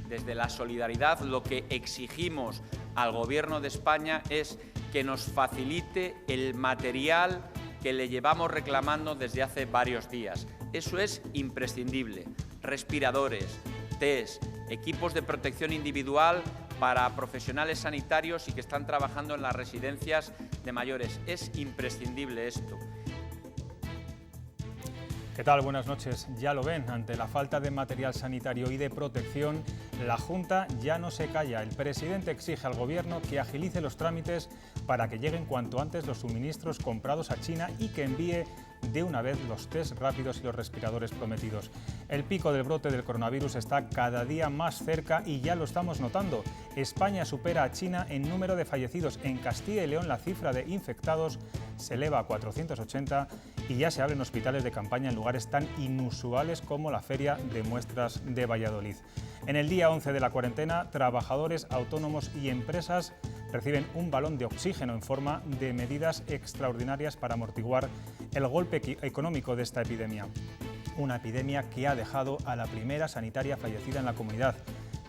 Desde la solidaridad lo que exigimos al Gobierno de España es que nos facilite el material que le llevamos reclamando desde hace varios días. Eso es imprescindible. Respiradores, test, equipos de protección individual para profesionales sanitarios y que están trabajando en las residencias de mayores. Es imprescindible esto. ¿Qué tal? Buenas noches. Ya lo ven, ante la falta de material sanitario y de protección, la Junta ya no se calla. El presidente exige al Gobierno que agilice los trámites para que lleguen cuanto antes los suministros comprados a China y que envíe de una vez los test rápidos y los respiradores prometidos. El pico del brote del coronavirus está cada día más cerca y ya lo estamos notando. España supera a China en número de fallecidos. En Castilla y León la cifra de infectados se eleva a 480 y ya se abren hospitales de campaña en lugares tan inusuales como la Feria de Muestras de Valladolid. En el día 11 de la cuarentena, trabajadores, autónomos y empresas reciben un balón de oxígeno en forma de medidas extraordinarias para amortiguar el golpe económico de esta epidemia. Una epidemia que ha dejado a la primera sanitaria fallecida en la comunidad.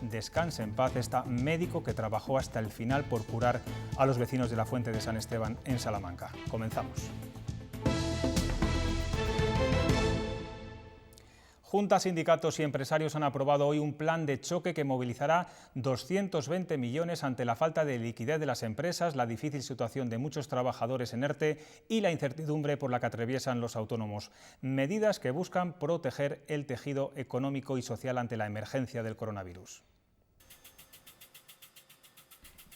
Descanse en paz esta médico que trabajó hasta el final por curar a los vecinos de la Fuente de San Esteban en Salamanca. Comenzamos. Junta, sindicatos y empresarios han aprobado hoy un plan de choque que movilizará 220 millones ante la falta de liquidez de las empresas, la difícil situación de muchos trabajadores en ERTE y la incertidumbre por la que atraviesan los autónomos. Medidas que buscan proteger el tejido económico y social ante la emergencia del coronavirus.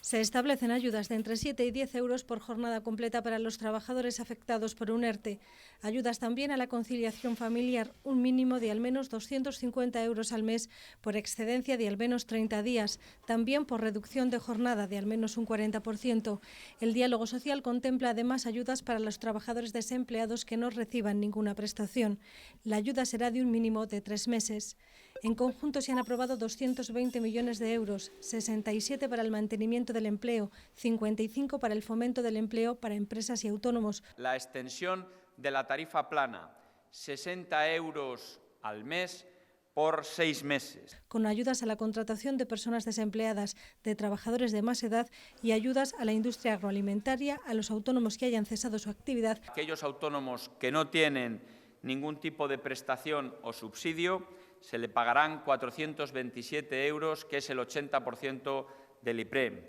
Se establecen ayudas de entre 7 y 10 euros por jornada completa para los trabajadores afectados por un ERTE. Ayudas también a la conciliación familiar, un mínimo de al menos 250 euros al mes por excedencia de al menos 30 días, también por reducción de jornada de al menos un 40%. El diálogo social contempla además ayudas para los trabajadores desempleados que no reciban ninguna prestación. La ayuda será de un mínimo de 3 meses. En conjunto se han aprobado 220 millones de euros, 67 para el mantenimiento del empleo, 55 para el fomento del empleo para empresas y autónomos. La extensión de la tarifa plana, 60 euros al mes por 6 meses. Con ayudas a la contratación de personas desempleadas, de trabajadores de más edad y ayudas a la industria agroalimentaria, a los autónomos que hayan cesado su actividad. Aquellos autónomos que no tienen ningún tipo de prestación o subsidio, se le pagarán 427 euros, que es el 80% del IPREM.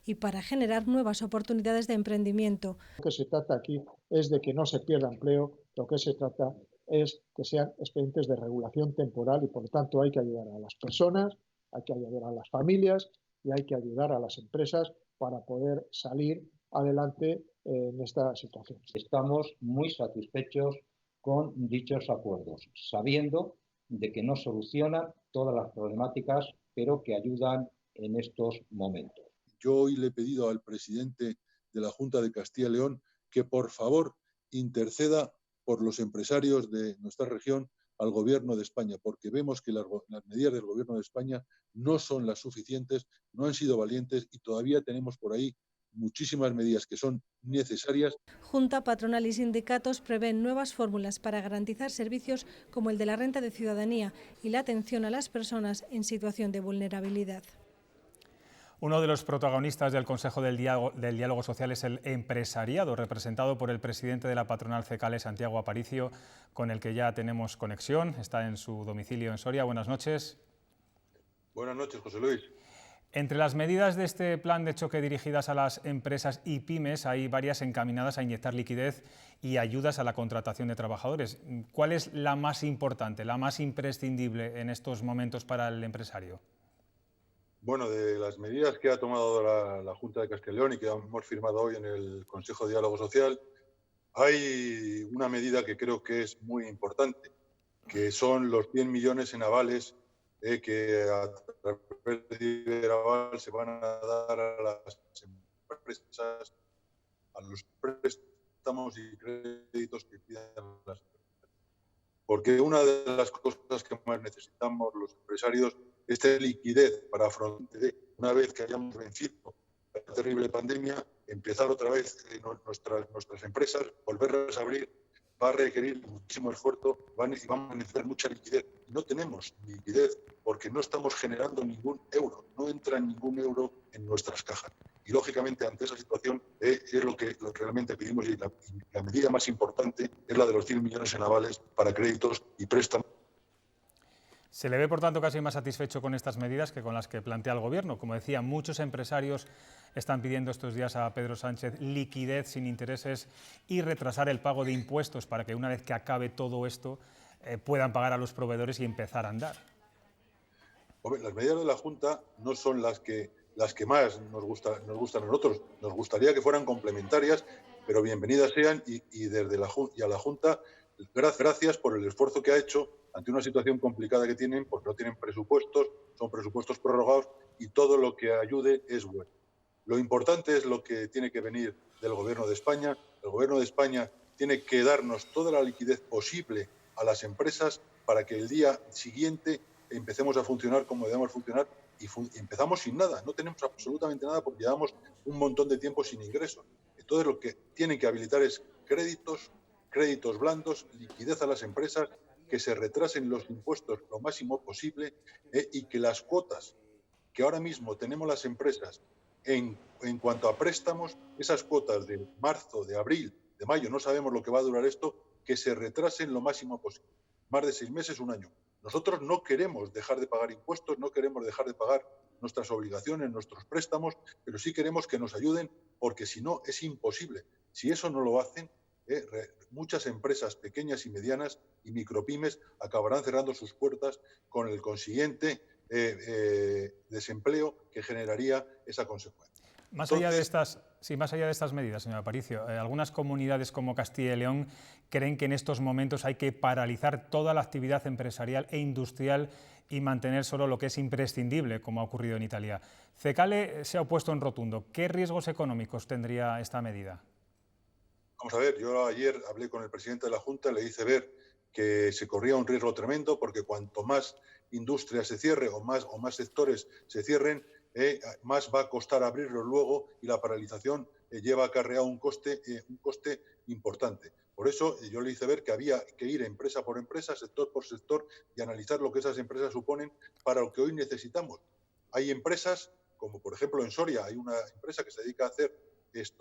Y para generar nuevas oportunidades de emprendimiento. Lo que se trata aquí es de que no se pierda empleo, lo que se trata es que sean expedientes de regulación temporal y por lo tanto hay que ayudar a las personas, hay que ayudar a las familias y hay que ayudar a las empresas para poder salir adelante en esta situación. Estamos muy satisfechos con dichos acuerdos, sabiendo de que no solucionan todas las problemáticas, pero que ayudan en estos momentos. Yo hoy le he pedido al presidente de la Junta de Castilla y León que por favor interceda por los empresarios de nuestra región al Gobierno de España, porque vemos que las medidas del Gobierno de España no son las suficientes, no han sido valientes y todavía tenemos por ahí muchísimas medidas que son necesarias. Junta, patronal y sindicatos prevén nuevas fórmulas para garantizar servicios como el de la renta de ciudadanía y la atención a las personas en situación de vulnerabilidad. Uno de los protagonistas del Consejo del Diálogo Social es el empresariado, representado por el presidente de la patronal CECALE, Santiago Aparicio, con el que ya tenemos conexión. Está en su domicilio en Soria. Buenas noches. Buenas noches, José Luis. Entre las medidas de este plan de choque dirigidas a las empresas y pymes hay varias encaminadas a inyectar liquidez y ayudas a la contratación de trabajadores. ¿Cuál es la más importante, la más imprescindible en estos momentos para el empresario? Bueno, de las medidas que ha tomado la Junta de Castilla y León y que hemos firmado hoy en el Consejo de Diálogo Social, hay una medida que creo que es muy importante, que son los 100 millones en avales que a través de Iberaval se van a dar a las empresas, a los préstamos y créditos que pidan las empresas. Porque una de las cosas que más necesitamos los empresarios es tener liquidez para afrontar, una vez que hayamos vencido la terrible pandemia, empezar otra vez nuestras empresas, volverlas a abrir va a requerir muchísimo esfuerzo y vamos a necesitar mucha liquidez. No tenemos liquidez porque no estamos generando ningún euro, no entra ningún euro en nuestras cajas. Y lógicamente ante esa situación es lo que realmente pedimos, y la medida más importante es la de los 100 millones en avales para créditos y préstamos. Se le ve, por tanto, casi más satisfecho con estas medidas que con las que plantea el Gobierno. Como decía, muchos empresarios están pidiendo estos días a Pedro Sánchez liquidez sin intereses y retrasar el pago de impuestos para que una vez que acabe todo esto puedan pagar a los proveedores y empezar a andar. Hombre, las medidas de la Junta no son las que más nos gustan a nosotros. Nos gustaría que fueran complementarias, pero bienvenidas sean y a la Junta gracias por el esfuerzo que ha hecho ante una situación complicada que tienen, porque no tienen presupuestos, son presupuestos prorrogados y todo lo que ayude es bueno. Lo importante es lo que tiene que venir del Gobierno de España. El Gobierno de España tiene que darnos toda la liquidez posible a las empresas para que el día siguiente empecemos a funcionar como debemos funcionar y empezamos sin nada. No tenemos absolutamente nada porque llevamos un montón de tiempo sin ingresos. Entonces lo que tienen que habilitar es créditos blandos, liquidez a las empresas, que se retrasen los impuestos lo máximo posible y que las cuotas que ahora mismo tenemos las empresas en cuanto a préstamos, esas cuotas de marzo, de abril, de mayo, no sabemos lo que va a durar esto, que se retrasen lo máximo posible. Más de 6 meses, un año. Nosotros no queremos dejar de pagar impuestos, no queremos dejar de pagar nuestras obligaciones, nuestros préstamos, pero sí queremos que nos ayuden porque si no es imposible. Si eso no lo hacen, muchas empresas pequeñas y medianas y micropymes acabarán cerrando sus puertas con el consiguiente desempleo que generaría esa consecuencia. Más allá de estas medidas, señor Aparicio, algunas comunidades como Castilla y León creen que en estos momentos hay que paralizar toda la actividad empresarial e industrial y mantener solo lo que es imprescindible, como ha ocurrido en Italia. Cecale se ha opuesto en rotundo. ¿Qué riesgos económicos tendría esta medida? Vamos a ver, yo ayer hablé con el presidente de la Junta, le hice ver que se corría un riesgo tremendo porque cuanto más industria se cierre o más sectores se cierren, más va a costar abrirlos luego y la paralización lleva acarreado un coste importante. Por eso yo le hice ver que había que ir empresa por empresa, sector por sector y analizar lo que esas empresas suponen para lo que hoy necesitamos. Hay empresas, como por ejemplo en Soria, hay una empresa que se dedica a hacer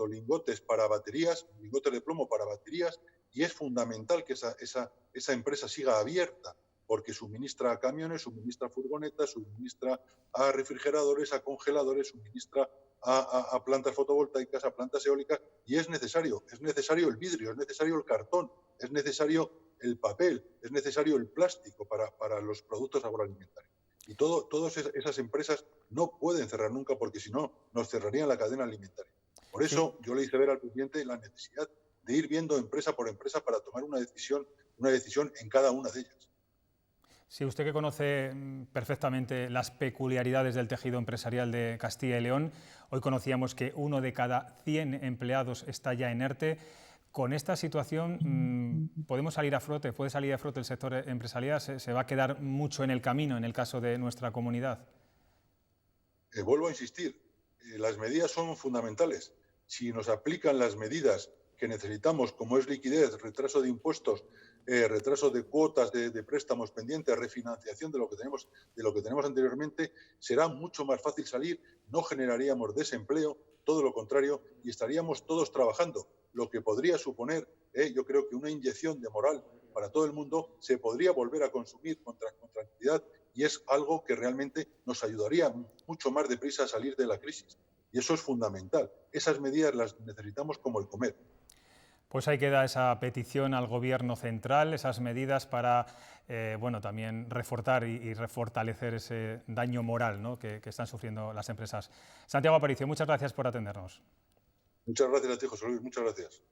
lingotes para baterías, lingotes de plomo para baterías, y es fundamental que esa empresa siga abierta porque suministra a camiones, suministra a furgonetas, suministra a refrigeradores, a congeladores, suministra a plantas fotovoltaicas, a plantas eólicas, y es necesario el vidrio, es necesario el cartón, es necesario el papel, es necesario el plástico para los productos agroalimentarios. Y todas esas empresas no pueden cerrar nunca porque si no nos cerrarían la cadena alimentaria. Por eso yo le hice ver al presidente la necesidad de ir viendo empresa por empresa para tomar una decisión en cada una de ellas. Sí, usted que conoce perfectamente las peculiaridades del tejido empresarial de Castilla y León, hoy conocíamos que 1 de cada 100 empleados está ya en ERTE. Con esta situación, ¿podemos salir a flote? ¿Puede salir a flote el sector empresarial? ¿Se va a quedar mucho en el camino en el caso de nuestra comunidad? Vuelvo a insistir, las medidas son fundamentales. Si nos aplican las medidas que necesitamos, como es liquidez, retraso de impuestos, retraso de cuotas de préstamos pendientes, refinanciación de lo que tenemos anteriormente, será mucho más fácil salir, no generaríamos desempleo, todo lo contrario, y estaríamos todos trabajando, lo que podría suponer, yo creo que una inyección de moral para todo el mundo, se podría volver a consumir con tranquilidad y es algo que realmente nos ayudaría mucho más deprisa a salir de la crisis. Y eso es fundamental. Esas medidas las necesitamos como el comer. Pues ahí queda esa petición al Gobierno central, esas medidas para también reforzar y refortalecer ese daño moral, ¿no?, que están sufriendo las empresas. Santiago Aparicio, muchas gracias por atendernos. Muchas gracias a ti, José Luis, muchas gracias.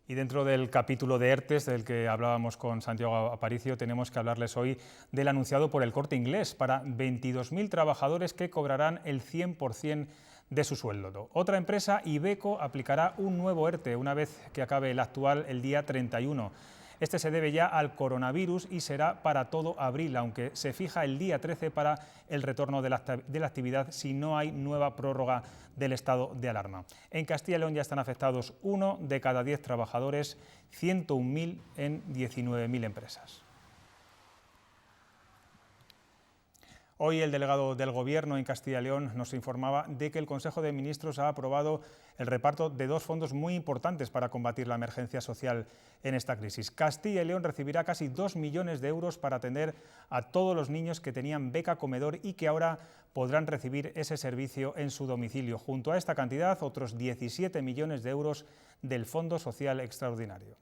Y dentro del capítulo de ERTES, del que hablábamos con Santiago Aparicio, tenemos que hablarles hoy del anunciado por El Corte Inglés para 22.000 trabajadores que cobrarán el 100% de su sueldo. Otra empresa, Iveco, aplicará un nuevo ERTE una vez que acabe el actual el día 31. Este se debe ya al coronavirus y será para todo abril, aunque se fija el día 13 para el retorno de la actividad si no hay nueva prórroga del estado de alarma. En Castilla y León ya están afectados 1 de cada 10 trabajadores, 101.000 en 19.000 empresas. Hoy el delegado del Gobierno en Castilla y León nos informaba de que el Consejo de Ministros ha aprobado el reparto de 2 fondos muy importantes para combatir la emergencia social en esta crisis. Castilla y León recibirá casi 2 millones de euros para atender a todos los niños que tenían beca comedor y que ahora podrán recibir ese servicio en su domicilio. Junto a esta cantidad, otros 17 millones de euros del Fondo Social Extraordinario.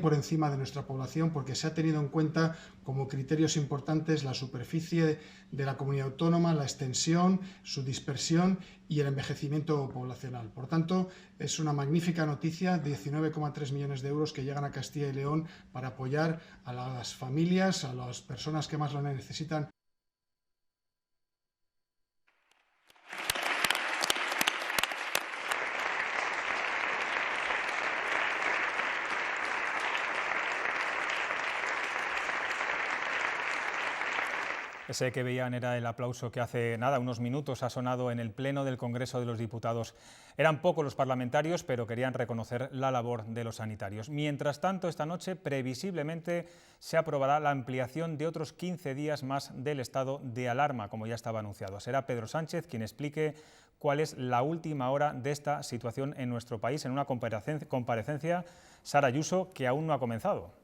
Por encima de nuestra población, porque se ha tenido en cuenta como criterios importantes la superficie de la comunidad autónoma, la extensión, su dispersión y el envejecimiento poblacional. Por tanto, es una magnífica noticia, 19,3 millones de euros que llegan a Castilla y León para apoyar a las familias, a las personas que más lo necesitan. Ese que veían era el aplauso que hace nada, unos minutos, ha sonado en el Pleno del Congreso de los Diputados. Eran pocos los parlamentarios, pero querían reconocer la labor de los sanitarios. Mientras tanto, esta noche, previsiblemente, se aprobará la ampliación de otros 15 días más del estado de alarma, como ya estaba anunciado. Será Pedro Sánchez quien explique cuál es la última hora de esta situación en nuestro país, en una comparecencia, Sara Ayuso, que aún no ha comenzado.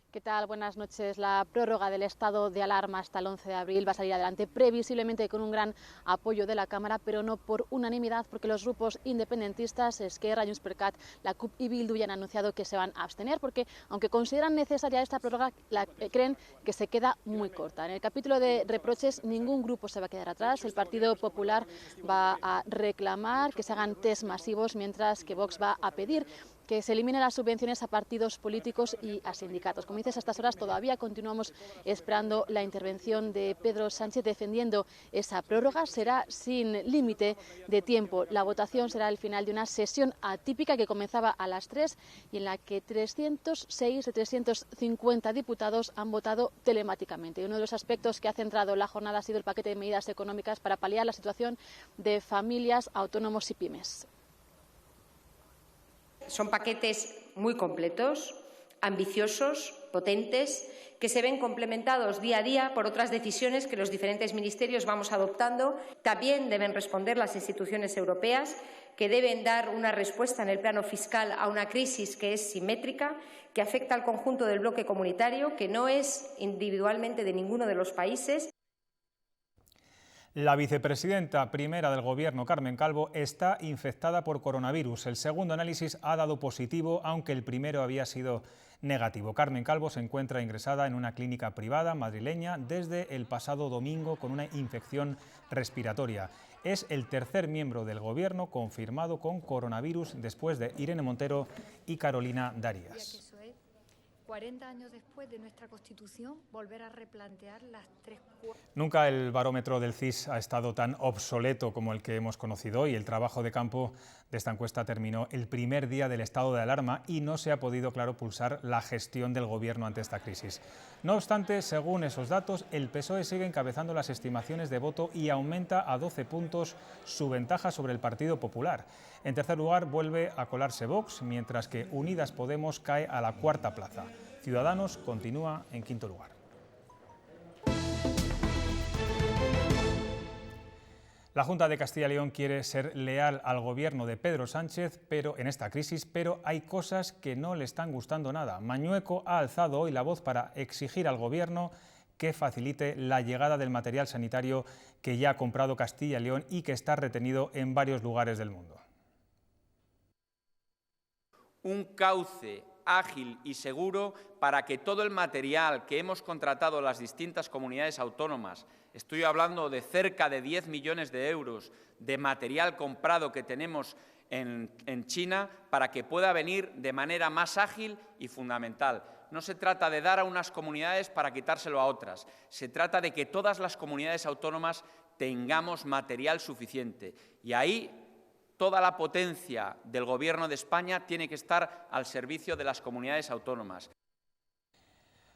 ¿Qué tal? Buenas noches. La prórroga del estado de alarma hasta el 11 de abril va a salir adelante, previsiblemente con un gran apoyo de la Cámara, pero no por unanimidad, porque los grupos independentistas, Esquerra, Junts per Cat, la CUP y Bildu ya han anunciado que se van a abstener, porque aunque consideran necesaria esta prórroga, creen que se queda muy corta. En el capítulo de reproches, ningún grupo se va a quedar atrás. El Partido Popular va a reclamar que se hagan test masivos, mientras que Vox va a pedir que se eliminen las subvenciones a partidos políticos y a sindicatos. Como dices, a estas horas todavía continuamos esperando la intervención de Pedro Sánchez defendiendo esa prórroga. Será sin límite de tiempo. La votación será al final de una sesión atípica que comenzaba a las 3 y en la que 306 de 350 diputados han votado telemáticamente. Y uno de los aspectos que ha centrado la jornada ha sido el paquete de medidas económicas para paliar la situación de familias, autónomos y pymes. Son paquetes muy completos, ambiciosos, potentes, que se ven complementados día a día por otras decisiones que los diferentes ministerios vamos adoptando. También deben responder las instituciones europeas, que deben dar una respuesta en el plano fiscal a una crisis que es simétrica, que afecta al conjunto del bloque comunitario, que no es individualmente de ninguno de los países. La vicepresidenta primera del Gobierno, Carmen Calvo, está infectada por coronavirus. El segundo análisis ha dado positivo, aunque el primero había sido negativo. Carmen Calvo se encuentra ingresada en una clínica privada madrileña desde el pasado domingo con una infección respiratoria. Es el tercer miembro del Gobierno confirmado con coronavirus después de Irene Montero y Carolina Darias. 40 años después de nuestra Constitución, volver a replantear las 3 cuartas. Nunca el barómetro del CIS ha estado tan obsoleto como el que hemos conocido hoy. El trabajo de campo de esta encuesta terminó el primer día del estado de alarma y no se ha podido, claro, pulsar la gestión del Gobierno ante esta crisis. No obstante, según esos datos, el PSOE sigue encabezando las estimaciones de voto y aumenta a 12 puntos su ventaja sobre el Partido Popular. En tercer lugar vuelve a colarse Vox, mientras que Unidas Podemos cae a la cuarta plaza. Ciudadanos continúa en quinto lugar. La Junta de Castilla y León quiere ser leal al Gobierno de Pedro Sánchez en esta crisis, pero hay cosas que no le están gustando nada. Mañueco ha alzado hoy la voz para exigir al Gobierno que facilite la llegada del material sanitario que ya ha comprado Castilla y León y que está retenido en varios lugares del mundo. Un cauce ágil y seguro para que todo el material que hemos contratado las distintas comunidades autónomas, estoy hablando de cerca de 10 millones de euros de material comprado que tenemos en China, para que pueda venir de manera más ágil y fundamental. No se trata de dar a unas comunidades para quitárselo a otras, se trata de que todas las comunidades autónomas tengamos material suficiente. Y ahí Toda la potencia del Gobierno de España tiene que estar al servicio de las comunidades autónomas.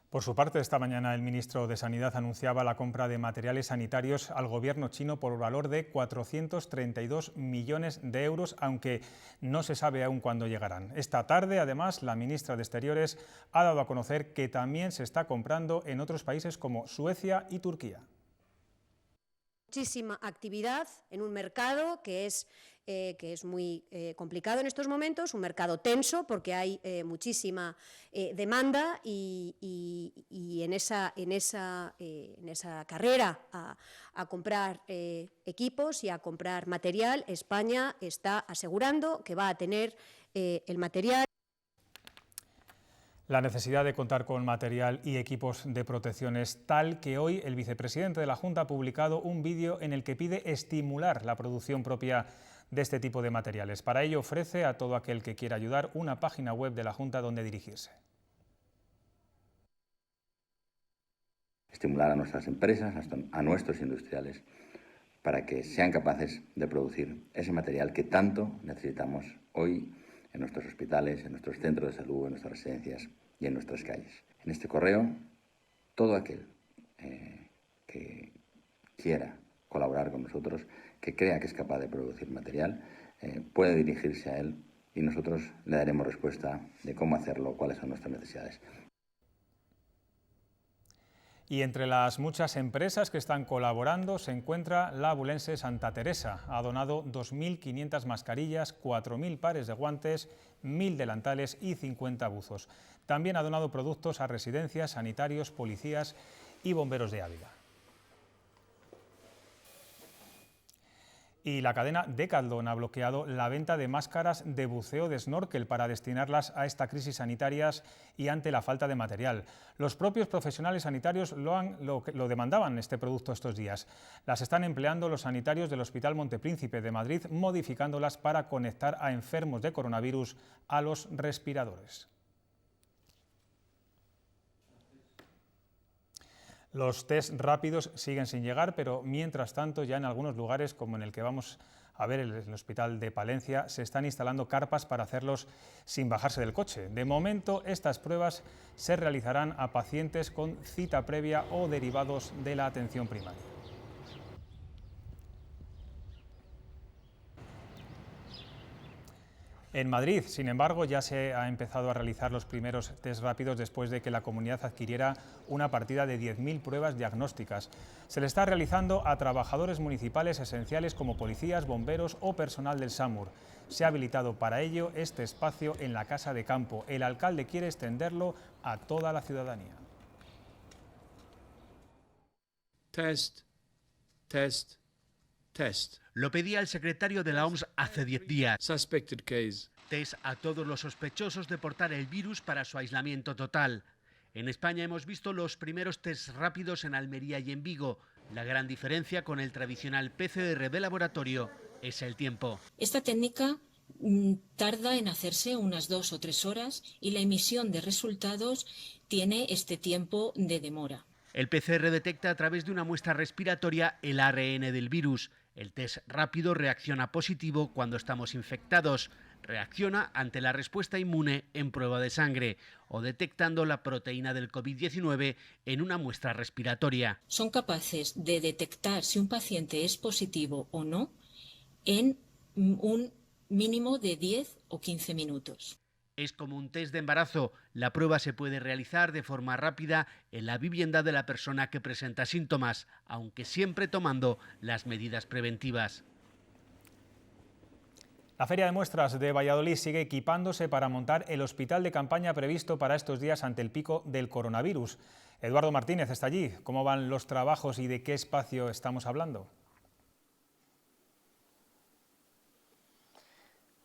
Por su parte, esta mañana el ministro de Sanidad anunciaba la compra de materiales sanitarios al gobierno chino por valor de 432 millones de euros, aunque no se sabe aún cuándo llegarán. Esta tarde, además, la ministra de Exteriores ha dado a conocer que también se está comprando en otros países como Suecia y Turquía. Muchísima actividad en un mercado que es muy complicado en estos momentos, un mercado tenso porque hay muchísima demanda y en esa carrera a comprar equipos y a comprar material, España está asegurando que va a tener el material. La necesidad de contar con material y equipos de protección es tal que hoy el vicepresidente de la Junta ha publicado un vídeo en el que pide estimular la producción propia de este tipo de materiales. Para ello ofrece a todo aquel que quiera ayudar una página web de la Junta donde dirigirse. Estimular a nuestras empresas, a nuestros industriales, para que sean capaces de producir ese material que tanto necesitamos hoy en nuestros hospitales, en nuestros centros de salud, en nuestras residencias y en nuestras calles. En este correo, todo aquel que quiera colaborar con nosotros, que crea que es capaz de producir material, puede dirigirse a él y nosotros le daremos respuesta de cómo hacerlo, cuáles son nuestras necesidades. Y entre las muchas empresas que están colaborando se encuentra la abulense Santa Teresa. Ha donado 2.500 mascarillas, 4.000 pares de guantes, 1.000 delantales y 50 buzos. También ha donado productos a residencias, sanitarios, policías y bomberos de Ávila. Y la cadena Decathlon ha bloqueado la venta de máscaras de buceo de snorkel para destinarlas a esta crisis sanitaria y ante la falta de material. Los propios profesionales sanitarios lo demandaban este producto estos días. Las están empleando los sanitarios del Hospital Montepríncipe de Madrid, modificándolas para conectar a enfermos de coronavirus a los respiradores. Los test rápidos siguen sin llegar, pero mientras tanto ya en algunos lugares, como en el que vamos a ver, el Hospital de Palencia, se están instalando carpas para hacerlos sin bajarse del coche. De momento, estas pruebas se realizarán a pacientes con cita previa o derivados de la atención primaria. En Madrid, sin embargo, ya se ha empezado a realizar los primeros test rápidos después de que la comunidad adquiriera una partida de 10.000 pruebas diagnósticas. Se le está realizando a trabajadores municipales esenciales como policías, bomberos o personal del SAMUR. Se ha habilitado para ello este espacio en la Casa de Campo. El alcalde quiere extenderlo a toda la ciudadanía. Test, test, test. Lo pedía el secretario de la OMS hace 10 días. Suspected case. Test a todos los sospechosos de portar el virus para su aislamiento total. En España hemos visto los primeros test rápidos en Almería y en Vigo. La gran diferencia con el tradicional PCR de laboratorio es el tiempo. Esta técnica tarda en hacerse unas 2 o 3 horas y la emisión de resultados tiene este tiempo de demora. El PCR detecta a través de una muestra respiratoria el ARN del virus. El test rápido reacciona positivo cuando estamos infectados. Reacciona ante la respuesta inmune en prueba de sangre o detectando la proteína del COVID-19 en una muestra respiratoria. Son capaces de detectar si un paciente es positivo o no en un mínimo de 10 o 15 minutos. Es como un test de embarazo. La prueba se puede realizar de forma rápida en la vivienda de la persona que presenta síntomas, aunque siempre tomando las medidas preventivas. La Feria de Muestras de Valladolid sigue equipándose para montar el hospital de campaña previsto para estos días ante el pico del coronavirus. Eduardo Martínez está allí. ¿Cómo van los trabajos y de qué espacio estamos hablando?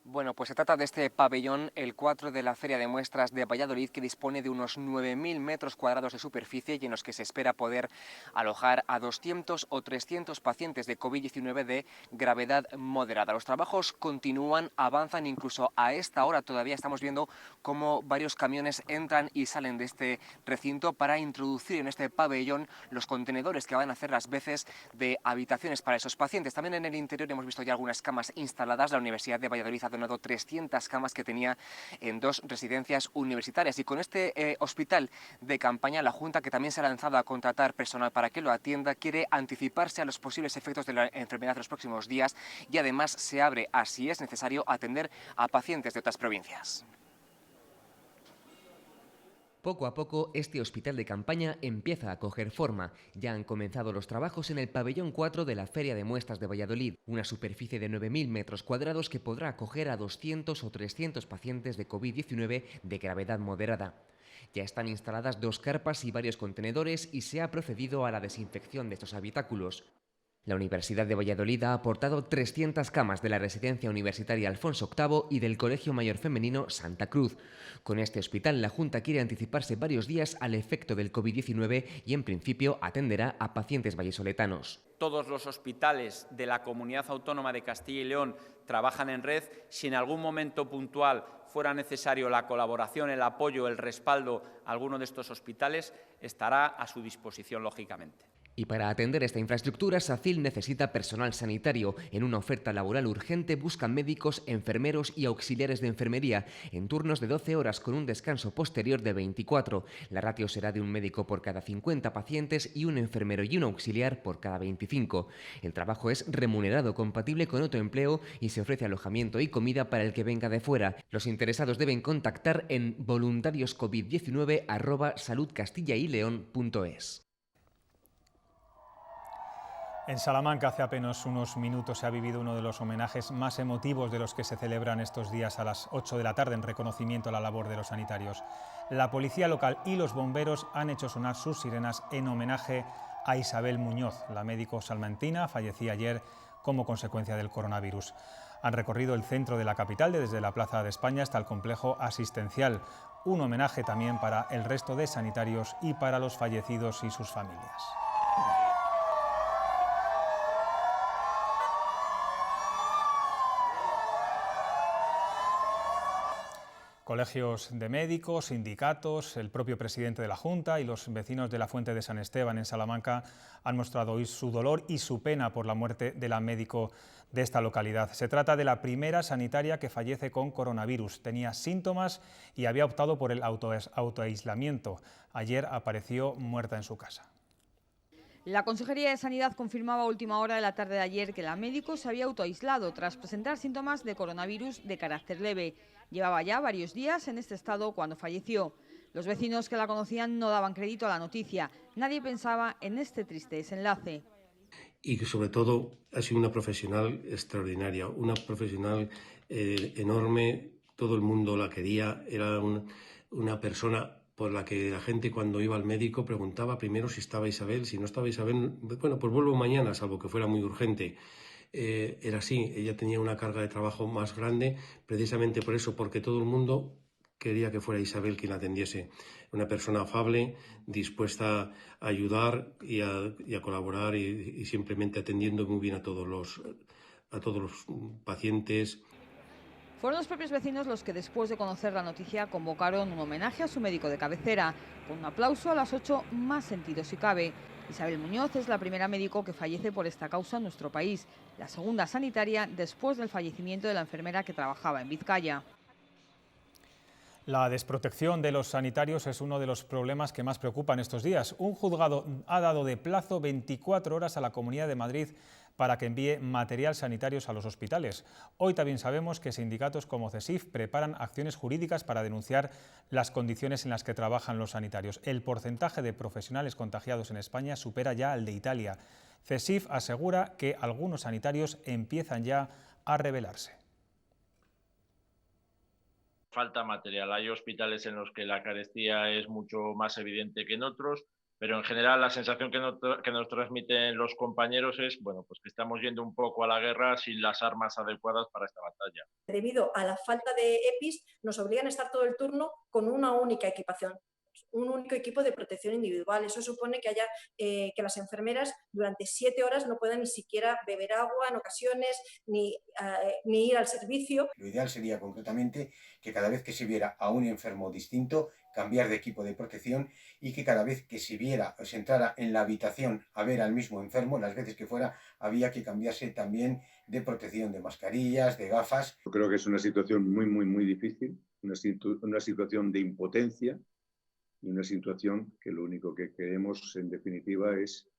Bueno, pues se trata de este pabellón, el 4 de la Feria de Muestras de Valladolid, que dispone de unos 9.000 metros cuadrados de superficie y en los que se espera poder alojar a 200 o 300 pacientes de COVID-19 de gravedad moderada. Los trabajos continúan, avanzan, incluso a esta hora todavía estamos viendo cómo varios camiones entran y salen de este recinto para introducir en este pabellón los contenedores que van a hacer las veces de habitaciones para esos pacientes. También en el interior hemos visto ya algunas camas instaladas. La Universidad de Valladolid ha donado 300 camas que tenía en 2 residencias universitarias. Y con este hospital de campaña, la Junta, que también se ha lanzado a contratar personal para que lo atienda, quiere anticiparse a los posibles efectos de la enfermedad en los próximos días y además se abre, si es necesario, atender a pacientes de otras provincias. Poco a poco, este hospital de campaña empieza a coger forma. Ya han comenzado los trabajos en el pabellón 4 de la Feria de Muestras de Valladolid, una superficie de 9.000 metros cuadrados que podrá acoger a 200 o 300 pacientes de COVID-19 de gravedad moderada. Ya están instaladas 2 carpas y varios contenedores y se ha procedido a la desinfección de estos habitáculos. La Universidad de Valladolid ha aportado 300 camas de la Residencia Universitaria Alfonso VIII y del Colegio Mayor Femenino Santa Cruz. Con este hospital, la Junta quiere anticiparse varios días al efecto del COVID-19 y, en principio, atenderá a pacientes vallisoletanos. Todos los hospitales de la Comunidad Autónoma de Castilla y León trabajan en red. Si en algún momento puntual fuera necesario la colaboración, el apoyo, el respaldo a alguno de estos hospitales, estará a su disposición, lógicamente. Y para atender esta infraestructura, SACIL necesita personal sanitario. En una oferta laboral urgente buscan médicos, enfermeros y auxiliares de enfermería en turnos de 12 horas con un descanso posterior de 24. La ratio será de un médico por cada 50 pacientes y un enfermero y un auxiliar por cada 25. El trabajo es remunerado, compatible con autoempleo y se ofrece alojamiento y comida para el que venga de fuera. Los interesados deben contactar en voluntarioscovid19@saludcastillaileon.es. En Salamanca hace apenas unos minutos se ha vivido uno de los homenajes más emotivos de los que se celebran estos días a las 8 de la tarde en reconocimiento a la labor de los sanitarios. La policía local y los bomberos han hecho sonar sus sirenas en homenaje a Isabel Muñoz, la médico salmantina, fallecida ayer como consecuencia del coronavirus. Han recorrido el centro de la capital desde la Plaza de España hasta el complejo asistencial. Un homenaje también para el resto de sanitarios y para los fallecidos y sus familias. Colegios de médicos, sindicatos, el propio presidente de la Junta y los vecinos de la Fuente de San Esteban en Salamanca han mostrado hoy su dolor y su pena por la muerte de la médico de esta localidad. Se trata de la primera sanitaria que fallece con coronavirus. Tenía síntomas y había optado por el autoaislamiento. Ayer apareció muerta en su casa. La Consejería de Sanidad confirmaba a última hora de la tarde de ayer que la médico se había autoaislado tras presentar síntomas de coronavirus de carácter leve. Llevaba ya varios días en este estado cuando falleció. Los vecinos que la conocían no daban crédito a la noticia. Nadie pensaba en este triste desenlace. Y que sobre todo ha sido una profesional extraordinaria, una profesional enorme. Todo el mundo la quería. Era una persona por la que la gente cuando iba al médico preguntaba primero si estaba Isabel. Si no estaba Isabel, bueno, pues vuelvo mañana, salvo que fuera muy urgente. Era así, ella tenía una carga de trabajo más grande, precisamente por eso, porque todo el mundo quería que fuera Isabel quien la atendiese. Una persona afable, dispuesta a ayudar y a colaborar y simplemente atendiendo muy bien a todos los pacientes. Fueron los propios vecinos los que después de conocer la noticia convocaron un homenaje a su médico de cabecera, con un aplauso a las 8 más sentido si cabe. Isabel Muñoz es la primera médico que fallece por esta causa en nuestro país, la segunda sanitaria después del fallecimiento de la enfermera que trabajaba en Vizcaya. La desprotección de los sanitarios es uno de los problemas que más preocupan estos días. Un juzgado ha dado de plazo 24 horas a la Comunidad de Madrid para que envíe material sanitario a los hospitales. Hoy también sabemos que sindicatos como CESIF preparan acciones jurídicas para denunciar las condiciones en las que trabajan los sanitarios. El porcentaje de profesionales contagiados en España supera ya al de Italia. CESIF asegura que algunos sanitarios empiezan ya a rebelarse. Falta material. Hay hospitales en los que la carestía es mucho más evidente que en otros. Pero en general la sensación que nos transmiten los compañeros es, bueno, pues que estamos yendo un poco a la guerra sin las armas adecuadas para esta batalla. Debido a la falta de EPIs, nos obligan a estar todo el turno con una única equipación, un único equipo de protección individual. Eso supone que que las enfermeras durante 7 horas no puedan ni siquiera beber agua en ocasiones, ni ir al servicio. Lo ideal sería concretamente que cada vez que se viera a un enfermo distinto, cambiar de equipo de protección, y que cada vez que se viera o se entrara en la habitación a ver al mismo enfermo, las veces que fuera, había que cambiarse también de protección, de mascarillas, de gafas. Yo creo que es una situación muy difícil, una situación de impotencia, y una situación que lo único que queremos en definitiva es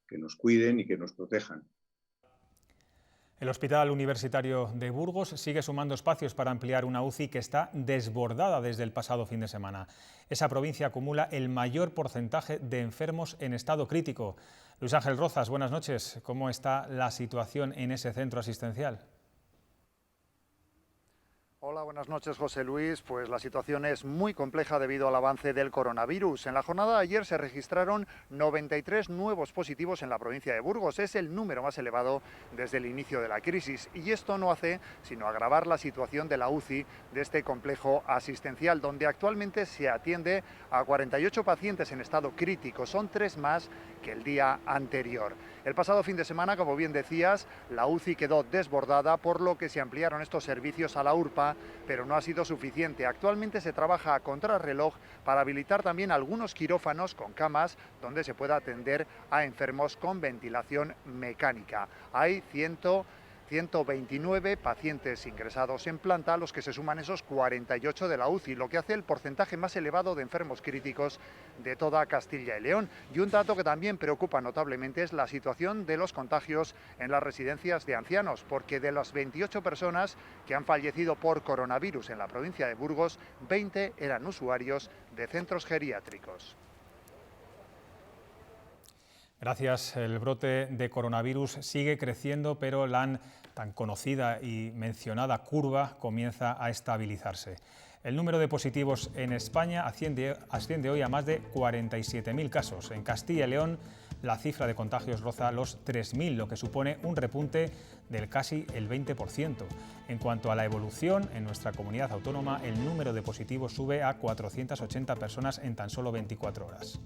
que nos cuiden y que nos protejan. El Hospital Universitario de Burgos sigue sumando espacios para ampliar una UCI que está desbordada desde el pasado fin de semana. Esa provincia acumula el mayor porcentaje de enfermos en estado crítico. Luis Ángel Rozas, buenas noches. ¿Cómo está la situación en ese centro asistencial? Hola, buenas noches, José Luis. Pues la situación es muy compleja debido al avance del coronavirus. En la jornada de ayer se registraron 93 nuevos positivos en la provincia de Burgos. Es el número más elevado desde el inicio de la crisis. Y esto no hace sino agravar la situación de la UCI de este complejo asistencial, donde actualmente se atiende a 48 pacientes en estado crítico. Son 3 más que el día anterior. El pasado fin de semana, como bien decías, la UCI quedó desbordada, por lo que se ampliaron estos servicios a la URPA, pero no ha sido suficiente. Actualmente se trabaja a contrarreloj para habilitar también algunos quirófanos con camas donde se pueda atender a enfermos con ventilación mecánica. Hay 129 pacientes ingresados en planta, a los que se suman esos 48 de la UCI, lo que hace el porcentaje más elevado de enfermos críticos de toda Castilla y León. Y un dato que también preocupa notablemente es la situación de los contagios en las residencias de ancianos, porque de las 28 personas que han fallecido por coronavirus en la provincia de Burgos, 20 eran usuarios de centros geriátricos. Gracias. El brote de coronavirus sigue creciendo, pero la tan conocida y mencionada curva comienza a estabilizarse. El número de positivos en España asciende hoy a más de 47.000 casos. En Castilla y León la cifra de contagios roza los 3.000, lo que supone un repunte del casi el 20%. En cuanto a la evolución, en nuestra comunidad autónoma el número de positivos sube a 480 personas en tan solo 24 horas.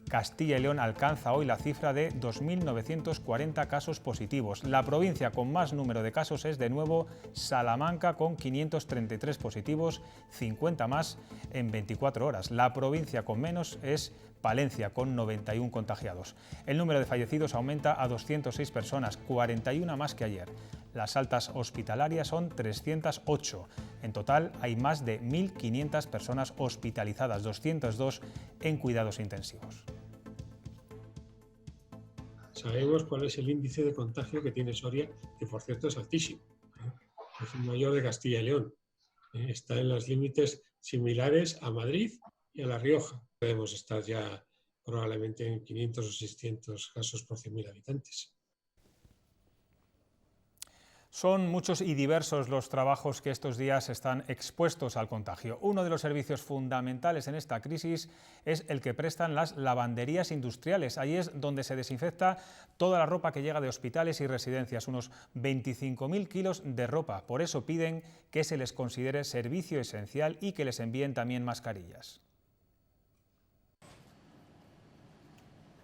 Castilla y León alcanza hoy la cifra de 2.940 casos positivos. La provincia con más número de casos es de nuevo Salamanca, con 533 positivos, 50 más en 24 horas. La provincia con menos es Palencia, con 91 contagiados. El número de fallecidos aumenta a 206 personas, 41 más que ayer. Las altas hospitalarias son 308. En total hay más de 1.500 personas hospitalizadas, 202 en cuidados intensivos. Sabemos cuál es el índice de contagio que tiene Soria, que por cierto es altísimo. Es el mayor de Castilla y León. Está en los límites similares a Madrid y a La Rioja. Podemos estar ya probablemente en 500 o 600 casos por 100.000 habitantes. Son muchos y diversos los trabajos que estos días están expuestos al contagio. Uno de los servicios fundamentales en esta crisis es el que prestan las lavanderías industriales. Ahí es donde se desinfecta toda la ropa que llega de hospitales y residencias, unos 25.000 kilos de ropa. Por eso piden que se les considere servicio esencial y que les envíen también mascarillas.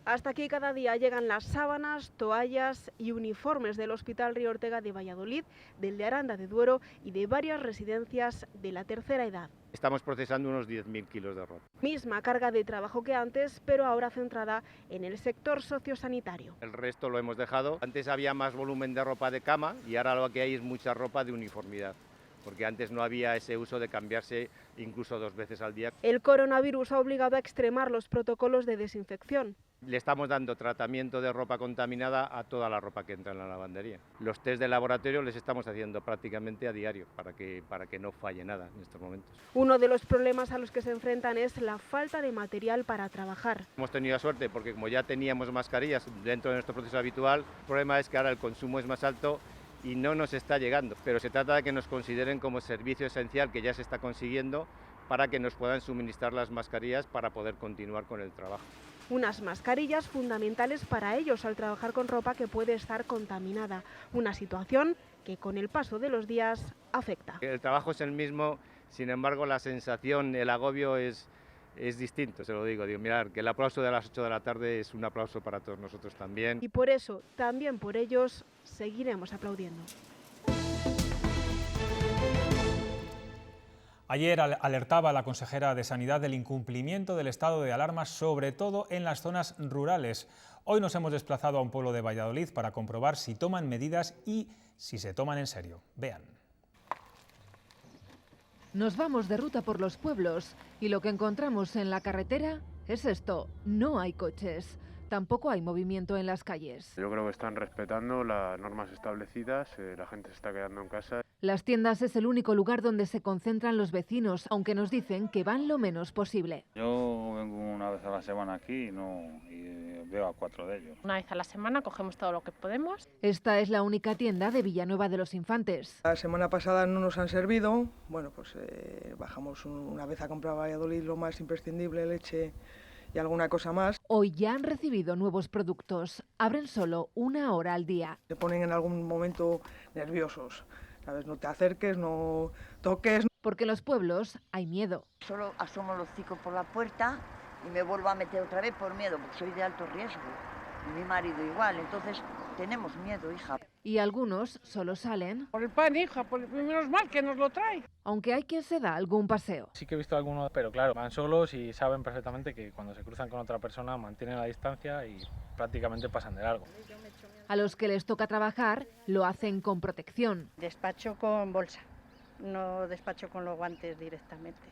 Hasta aquí cada día llegan las sábanas, toallas y uniformes del Hospital Río Ortega de Valladolid, del de Aranda de Duero y de varias residencias de la tercera edad. Estamos procesando unos 10.000 kilos de ropa. Misma carga de trabajo que antes, pero ahora centrada en el sector sociosanitario. El resto lo hemos dejado. Antes había más volumen de ropa de cama y ahora lo que hay es mucha ropa de uniformidad, porque antes no había ese uso de cambiarse incluso 2 veces al día. El coronavirus ha obligado a extremar los protocolos de desinfección. Le estamos dando tratamiento de ropa contaminada a toda la ropa que entra en la lavandería. Los test de laboratorio les estamos haciendo prácticamente a diario para que no falle nada en estos momentos. Uno de los problemas a los que se enfrentan es la falta de material para trabajar. Hemos tenido suerte porque como ya teníamos mascarillas dentro de nuestro proceso habitual, el problema es que ahora el consumo es más alto y no nos está llegando, pero se trata de que nos consideren como servicio esencial, que ya se está consiguiendo, para que nos puedan suministrar las mascarillas para poder continuar con el trabajo. Unas mascarillas fundamentales para ellos al trabajar con ropa que puede estar contaminada. Una situación que con el paso de los días afecta. El trabajo es el mismo, sin embargo la sensación, el agobio es distinto, se lo digo. Mirad, que el aplauso de las 8 de la tarde es un aplauso para todos nosotros también. Y por eso, también por ellos, seguiremos aplaudiendo. Ayer alertaba la consejera de Sanidad del incumplimiento del estado de alarma, sobre todo en las zonas rurales. Hoy nos hemos desplazado a un pueblo de Valladolid para comprobar si toman medidas y si se toman en serio. Vean. Nos vamos de ruta por los pueblos y lo que encontramos en la carretera es esto: no hay coches. Tampoco hay movimiento en las calles. Yo creo que están respetando las normas establecidas, la gente se está quedando en casa. Las tiendas es el único lugar donde se concentran los vecinos, aunque nos dicen que van lo menos posible. Yo vengo una vez a la semana aquí y veo a 4 de ellos. Una vez a la semana cogemos todo lo que podemos. Esta es la única tienda de Villanueva de los Infantes. La semana pasada no nos han servido, bueno, pues bajamos una vez a comprar a Valladolid lo más imprescindible, leche y alguna cosa más. Hoy ya han recibido nuevos productos. Abren solo 1 hora al día. Se ponen en algún momento nerviosos, ¿sabes? No te acerques, no toques. Porque en los pueblos hay miedo. Solo asomo los hocicos por la puerta y me vuelvo a meter otra vez por miedo, porque soy de alto riesgo. Y mi marido igual, entonces tenemos miedo, hija. Y algunos solo salen... Por el pan, hija, menos mal que nos lo trae. Aunque hay quien se da algún paseo. Sí que he visto algunos, pero claro, van solos y saben perfectamente que cuando se cruzan con otra persona mantienen la distancia y prácticamente pasan de largo. A los que les toca trabajar lo hacen con protección. Despacho con bolsa, no despacho con los guantes directamente.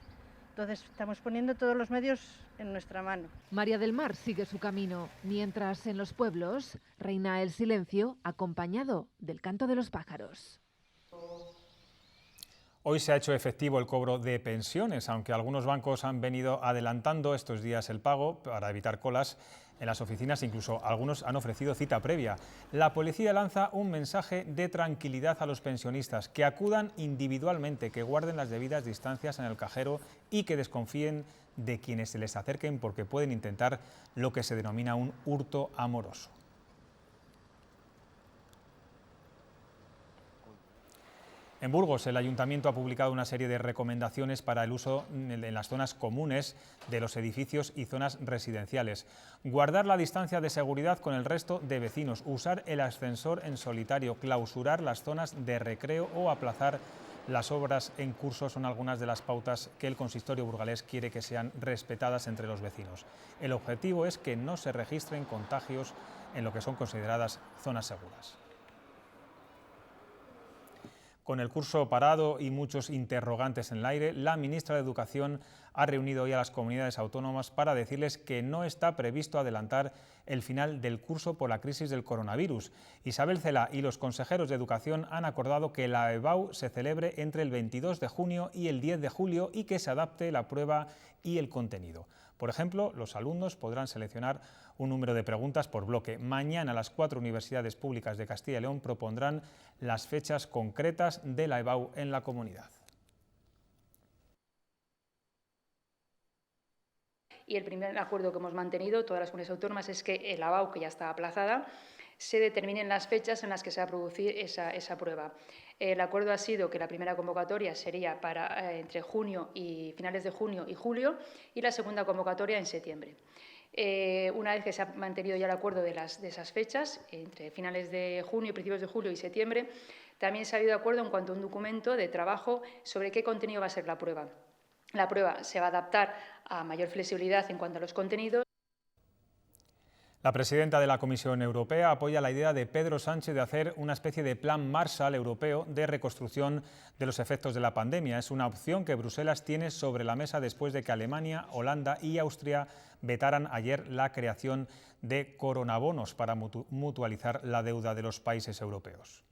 Entonces estamos poniendo todos los medios en nuestra mano. María del Mar sigue su camino, mientras en los pueblos reina el silencio acompañado del canto de los pájaros. Hoy se ha hecho efectivo el cobro de pensiones, aunque algunos bancos han venido adelantando estos días el pago para evitar colas en las oficinas, incluso algunos han ofrecido cita previa. La policía lanza un mensaje de tranquilidad a los pensionistas, que acudan individualmente, que guarden las debidas distancias en el cajero y que desconfíen de quienes se les acerquen porque pueden intentar lo que se denomina un hurto amoroso. En Burgos, el Ayuntamiento ha publicado una serie de recomendaciones para el uso en las zonas comunes de los edificios y zonas residenciales. Guardar la distancia de seguridad con el resto de vecinos, usar el ascensor en solitario, clausurar las zonas de recreo o aplazar las obras en curso son algunas de las pautas que el consistorio burgalés quiere que sean respetadas entre los vecinos. El objetivo es que no se registren contagios en lo que son consideradas zonas seguras. Con el curso parado y muchos interrogantes en el aire, la ministra de Educación ha reunido hoy a las comunidades autónomas para decirles que no está previsto adelantar el final del curso por la crisis del coronavirus. Isabel Celaá y los consejeros de Educación han acordado que la EBAU se celebre entre el 22 de junio y el 10 de julio y que se adapte la prueba y el contenido. Por ejemplo, los alumnos podrán seleccionar un número de preguntas por bloque. Mañana las 4 universidades públicas de Castilla y León propondrán las fechas concretas de la EBAU en la comunidad. Y el primer acuerdo que hemos mantenido, todas las comunidades autónomas, es que la EBAU, que ya está aplazada, se determinen las fechas en las que se va a producir esa prueba. El acuerdo ha sido que la primera convocatoria sería para entre finales de junio y julio, y la segunda convocatoria en septiembre. Una vez que se ha mantenido ya el acuerdo de esas fechas, entre finales de junio, principios de julio y septiembre, también se ha habido acuerdo en cuanto a un documento de trabajo sobre qué contenido va a ser la prueba. La prueba se va a adaptar a mayor flexibilidad en cuanto a los contenidos. La presidenta de la Comisión Europea apoya la idea de Pedro Sánchez de hacer una especie de plan Marshall europeo de reconstrucción de los efectos de la pandemia. Es una opción que Bruselas tiene sobre la mesa después de que Alemania, Holanda y Austria vetaran ayer la creación de coronabonos para mutualizar la deuda de los países europeos.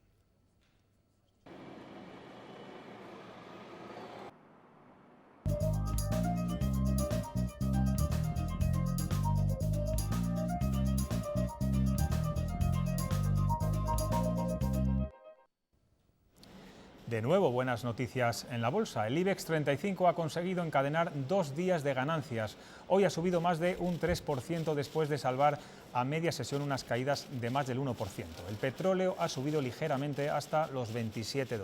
De nuevo, buenas noticias en la bolsa. El IBEX 35 ha conseguido encadenar 2 días de ganancias. Hoy ha subido más de un 3% después de salvar a media sesión unas caídas de más del 1%. El petróleo ha subido ligeramente hasta los $27.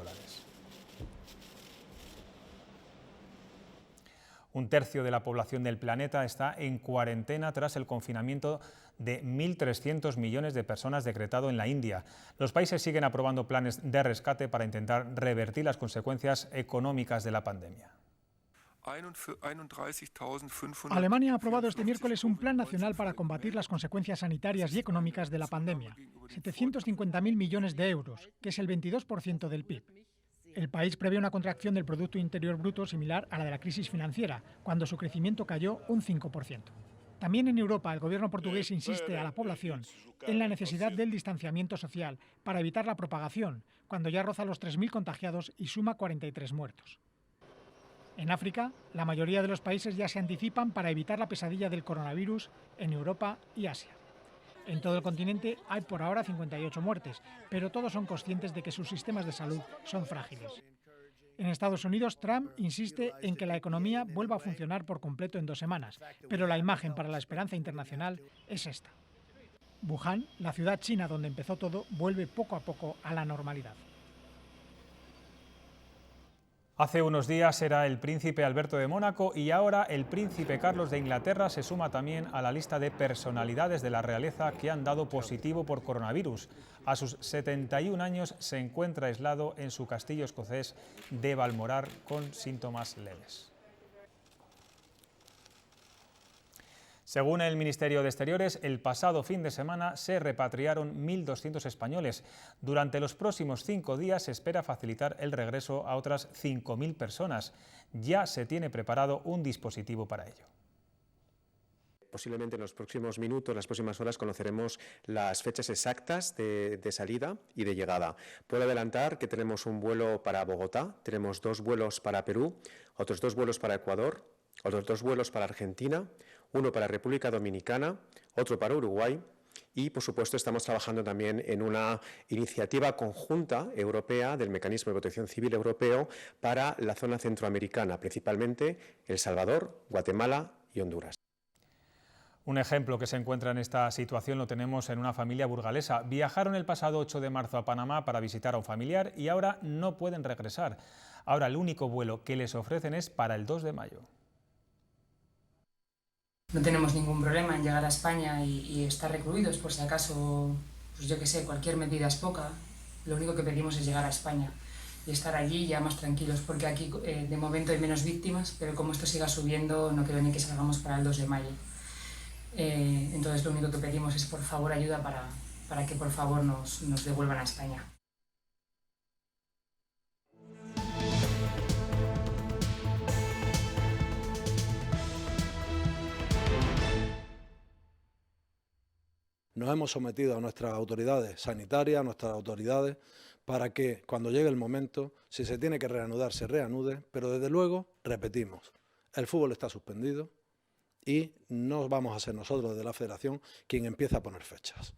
Un tercio de la población del planeta está en cuarentena tras el confinamiento de 1.300 millones de personas decretado en la India. Los países siguen aprobando planes de rescate para intentar revertir las consecuencias económicas de la pandemia. Alemania ha aprobado este miércoles un plan nacional para combatir las consecuencias sanitarias y económicas de la pandemia. 750.000 millones de euros, que es el 22% del PIB. El país prevé una contracción del Producto Interior Bruto similar a la de la crisis financiera, cuando su crecimiento cayó un 5%. También en Europa, el gobierno portugués insiste a la población en la necesidad del distanciamiento social para evitar la propagación, cuando ya roza los 3.000 contagiados y suma 43 muertos. En África, la mayoría de los países ya se anticipan para evitar la pesadilla del coronavirus en Europa y Asia. En todo el continente hay por ahora 58 muertes, pero todos son conscientes de que sus sistemas de salud son frágiles. En Estados Unidos, Trump insiste en que la economía vuelva a funcionar por completo en 2 semanas, pero la imagen para la esperanza internacional es esta. Wuhan, la ciudad china donde empezó todo, vuelve poco a poco a la normalidad. Hace unos días era el príncipe Alberto de Mónaco y ahora el príncipe Carlos de Inglaterra se suma también a la lista de personalidades de la realeza que han dado positivo por coronavirus. A sus 71 años se encuentra aislado en su castillo escocés de Balmoral con síntomas leves. Según el Ministerio de Exteriores, el pasado fin de semana se repatriaron 1.200 españoles. Durante los próximos 5 días se espera facilitar el regreso a otras 5.000 personas. Ya se tiene preparado un dispositivo para ello. Posiblemente en los próximos minutos, las próximas horas, conoceremos las fechas exactas de salida y de llegada. Puedo adelantar que tenemos un vuelo para Bogotá, tenemos 2 vuelos para Perú, otros 2 vuelos para Ecuador, otros 2 vuelos para Argentina, uno para República Dominicana, otro para Uruguay y, por supuesto, estamos trabajando también en una iniciativa conjunta europea del Mecanismo de Protección Civil Europeo para la zona centroamericana, principalmente El Salvador, Guatemala y Honduras. Un ejemplo que se encuentra en esta situación lo tenemos en una familia burgalesa. Viajaron el pasado 8 de marzo a Panamá para visitar a un familiar y ahora no pueden regresar. Ahora el único vuelo que les ofrecen es para el 2 de mayo. No tenemos ningún problema en llegar a España y estar recluidos, por si acaso, pues yo que sé, cualquier medida es poca. Lo único que pedimos es llegar a España y estar allí ya más tranquilos, porque aquí de momento hay menos víctimas, pero como esto siga subiendo no creo ni que salgamos para el 2 de mayo. Entonces lo único que pedimos es por favor ayuda para que por favor nos devuelvan a España. Nos hemos sometido a nuestras autoridades sanitarias, a nuestras autoridades, para que cuando llegue el momento, si se tiene que reanudar, se reanude, pero desde luego, repetimos, el fútbol está suspendido y no vamos a ser nosotros desde la Federación quien empiece a poner fechas.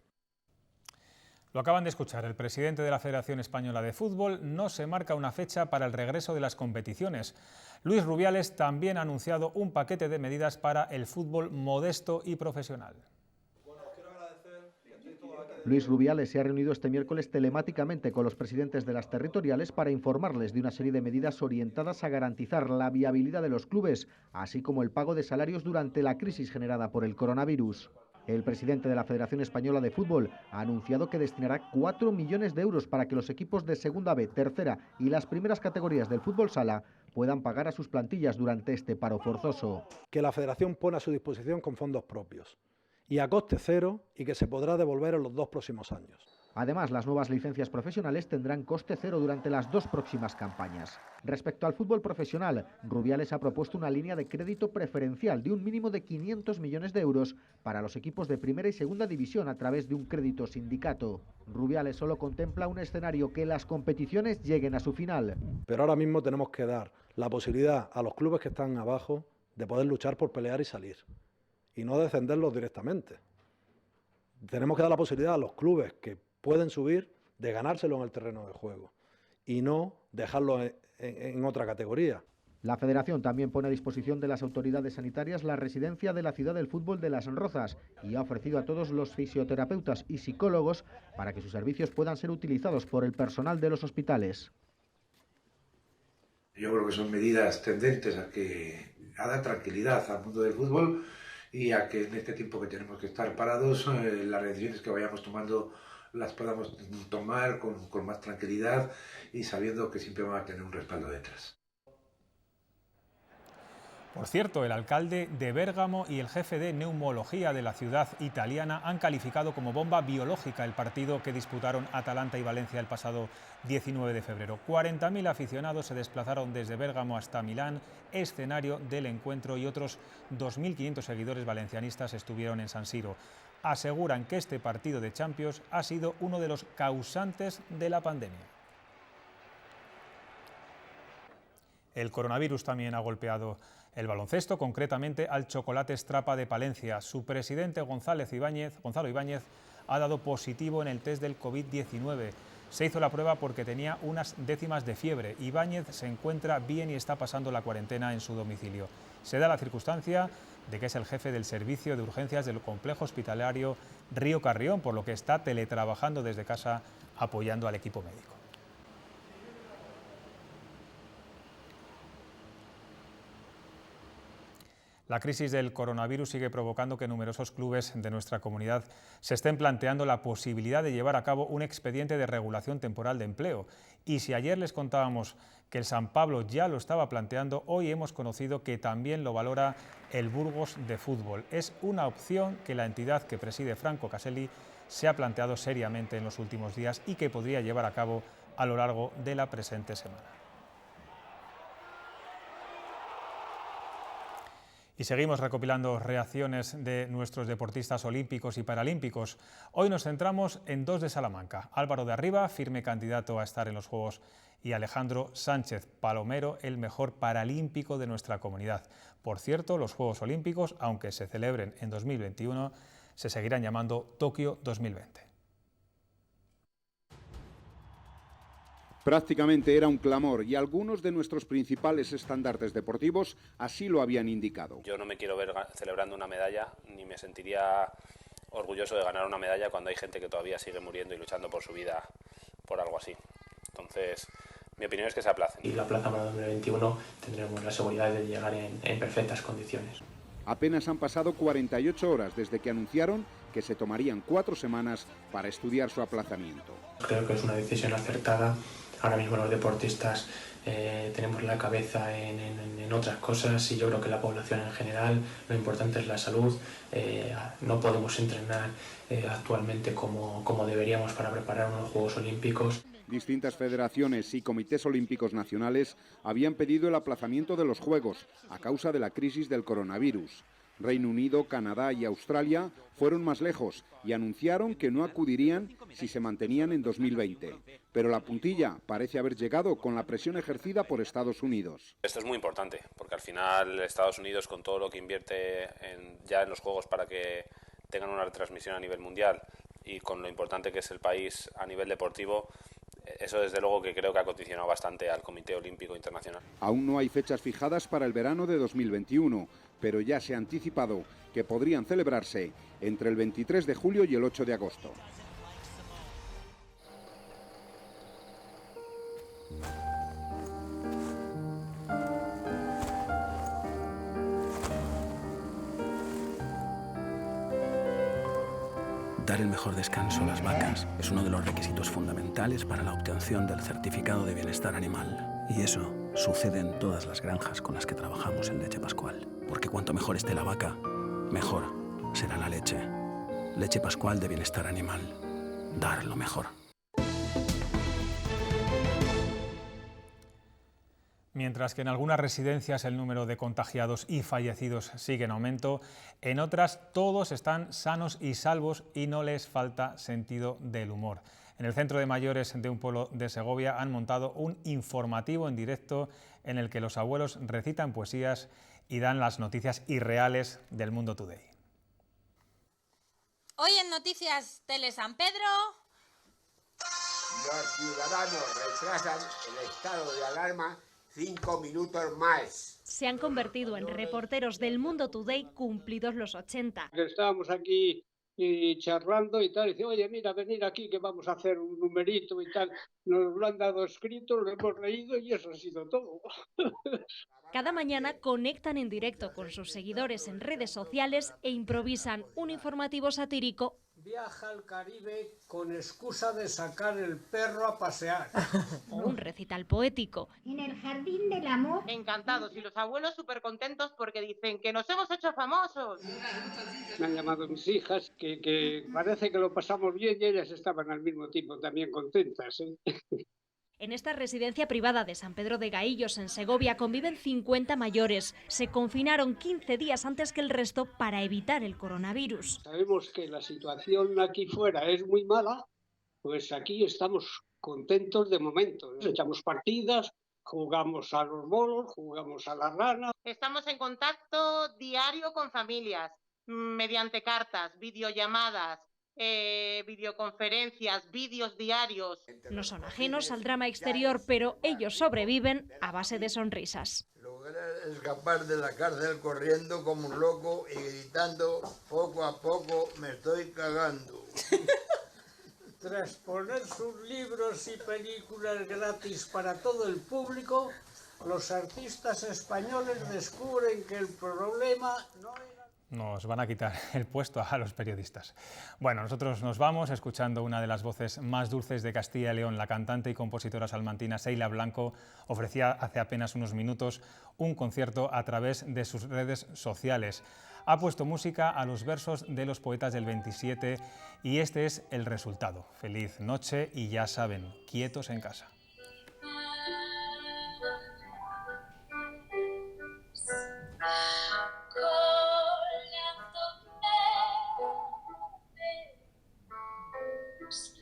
Lo acaban de escuchar, el presidente de la Federación Española de Fútbol no se marca una fecha para el regreso de las competiciones. Luis Rubiales también ha anunciado un paquete de medidas para el fútbol modesto y profesional. Luis Rubiales se ha reunido este miércoles telemáticamente con los presidentes de las territoriales para informarles de una serie de medidas orientadas a garantizar la viabilidad de los clubes, así como el pago de salarios durante la crisis generada por el coronavirus. El presidente de la Federación Española de Fútbol ha anunciado que destinará 4 millones de euros para que los equipos de Segunda B, Tercera y las primeras categorías del fútbol sala puedan pagar a sus plantillas durante este paro forzoso. Que la Federación pone a su disposición con fondos propios y a coste cero y que se podrá devolver en los 2 próximos años. Además, las nuevas licencias profesionales tendrán coste cero durante las 2 próximas campañas. Respecto al fútbol profesional, Rubiales ha propuesto una línea de crédito preferencial de un mínimo de 500 millones de euros para los equipos de primera y segunda división a través de un crédito sindicato. Rubiales solo contempla un escenario que las competiciones lleguen a su final. Pero ahora mismo tenemos que dar la posibilidad a los clubes que están abajo de poder luchar por pelear y salir, y no descenderlos directamente. Tenemos que dar la posibilidad a los clubes que pueden subir de ganárselo en el terreno de juego. y no dejarlo en otra categoría. La Federación también pone a disposición de las autoridades sanitarias la residencia de la Ciudad del Fútbol de Las Rozas y ha ofrecido a todos los fisioterapeutas y psicólogos para que sus servicios puedan ser utilizados por el personal de los hospitales. Yo creo que son medidas tendentes a dar tranquilidad al mundo del fútbol y a que en este tiempo que tenemos que estar parados, las decisiones que vayamos tomando las podamos tomar con más tranquilidad y sabiendo que siempre van a tener un respaldo detrás. Por cierto, el alcalde de Bérgamo y el jefe de neumología de la ciudad italiana han calificado como bomba biológica el partido que disputaron Atalanta y Valencia el pasado 19 de febrero. 40.000 aficionados se desplazaron desde Bérgamo hasta Milán, escenario del encuentro, y otros 2.500 seguidores valencianistas estuvieron en San Siro. Aseguran que este partido de Champions ha sido uno de los causantes de la pandemia. El coronavirus también ha golpeado el baloncesto, concretamente al Chocolate Strapa de Palencia. Su presidente Gonzalo Ibáñez ha dado positivo en el test del COVID-19. Se hizo la prueba porque tenía unas décimas de fiebre. Ibáñez se encuentra bien y está pasando la cuarentena en su domicilio. Se da la circunstancia de que es el jefe del servicio de urgencias del complejo hospitalario Río Carrión, por lo que está teletrabajando desde casa apoyando al equipo médico. La crisis del coronavirus sigue provocando que numerosos clubes de nuestra comunidad se estén planteando la posibilidad de llevar a cabo un expediente de regulación temporal de empleo. Y si ayer les contábamos que el San Pablo ya lo estaba planteando, hoy hemos conocido que también lo valora el Burgos de Fútbol. Es una opción que la entidad que preside Franco Caselli se ha planteado seriamente en los últimos días y que podría llevar a cabo a lo largo de la presente semana. Y seguimos recopilando reacciones de nuestros deportistas olímpicos y paralímpicos. Hoy nos centramos en dos de Salamanca: Álvaro de Arriba, firme candidato a estar en los Juegos, y Alejandro Sánchez Palomero, el mejor paralímpico de nuestra comunidad. Por cierto, los Juegos Olímpicos, aunque se celebren en 2021, se seguirán llamando Tokio 2020. Prácticamente era un clamor y algunos de nuestros principales estandartes deportivos así lo habían indicado. Yo no me quiero ver celebrando una medalla, ni me sentiría orgulloso de ganar una medalla cuando hay gente que todavía sigue muriendo y luchando por su vida por algo así. Entonces, mi opinión es que se aplacen. Y la plaza para 2021 tendremos la seguridad de llegar en perfectas condiciones. Apenas han pasado 48 horas desde que anunciaron que se tomarían 4 semanas para estudiar su aplazamiento. Creo que es una decisión acertada. Ahora mismo los deportistas tenemos la cabeza en otras cosas y yo creo que la población en general, lo importante es la salud. No podemos entrenar actualmente como deberíamos para preparar unos Juegos Olímpicos. Distintas federaciones y comités olímpicos nacionales habían pedido el aplazamiento de los Juegos a causa de la crisis del coronavirus. Reino Unido, Canadá y Australia fueron más lejos y anunciaron que no acudirían si se mantenían en 2020. Pero la puntilla parece haber llegado con la presión ejercida por Estados Unidos. Esto es muy importante, porque al final Estados Unidos, con todo lo que invierte ya en los Juegos para que tengan una retransmisión a nivel mundial y con lo importante que es el país a nivel deportivo, eso desde luego que creo que ha condicionado bastante al Comité Olímpico Internacional. Aún no hay fechas fijadas para el verano de 2021, pero ya se ha anticipado que podrían celebrarse entre el 23 de julio y el 8 de agosto. Dar el mejor descanso a las vacas es uno de los requisitos fundamentales para la obtención del certificado de bienestar animal. Y eso sucede en todas las granjas con las que trabajamos en Leche Pascual. Porque cuanto mejor esté la vaca, mejor será la leche. Leche Pascual de bienestar animal. Dar lo mejor. Mientras que en algunas residencias el número de contagiados y fallecidos sigue en aumento, en otras todos están sanos y salvos y no les falta sentido del humor. En el Centro de Mayores de un pueblo de Segovia han montado un informativo en directo en el que los abuelos recitan poesías y dan las noticias irreales del mundo today. Hoy en Noticias Tele San Pedro... Los ciudadanos retrasan el estado de alarma 5 minutos más. Se han convertido en reporteros del Mundo Today cumplidos los 80. Estábamos aquí charlando y tal, y dice, oye, mira, venir aquí que vamos a hacer un numerito y tal. Nos lo han dado escrito, lo hemos leído y eso ha sido todo. Cada mañana conectan en directo con sus seguidores en redes sociales e improvisan un informativo satírico. Viaja al Caribe con excusa de sacar el perro a pasear. O un recital poético. En el jardín del amor. Encantados, y los abuelos súper contentos porque dicen que nos hemos hecho famosos. Me han llamado mis hijas, que parece que lo pasamos bien y ellas estaban al mismo tiempo también contentas, ¿eh? En esta residencia privada de San Pedro de Gaillos, en Segovia, conviven 50 mayores. Se confinaron 15 días antes que el resto para evitar el coronavirus. Sabemos que la situación aquí fuera es muy mala, pues aquí estamos contentos de momento. Echamos partidas, jugamos a los bolos, jugamos a la rana. Estamos en contacto diario con familias, mediante cartas, videollamadas, videoconferencias, vídeos diarios. No son ajenos al drama exterior, pero ellos sobreviven a base de sonrisas. Logré escapar de la cárcel corriendo como un loco y gritando, poco a poco me estoy cagando. Tras poner sus libros y películas gratis para todo el público, los artistas españoles descubren que el problema no era... Nos van a quitar el puesto a los periodistas. Bueno, nosotros nos vamos escuchando una de las voces más dulces de Castilla y León. La cantante y compositora salmantina Seila Blanco ofrecía hace apenas unos minutos un concierto a través de sus redes sociales. Ha puesto música a los versos de los poetas del 27 y este es el resultado. Feliz noche y ya saben, quietos en casa. Stop.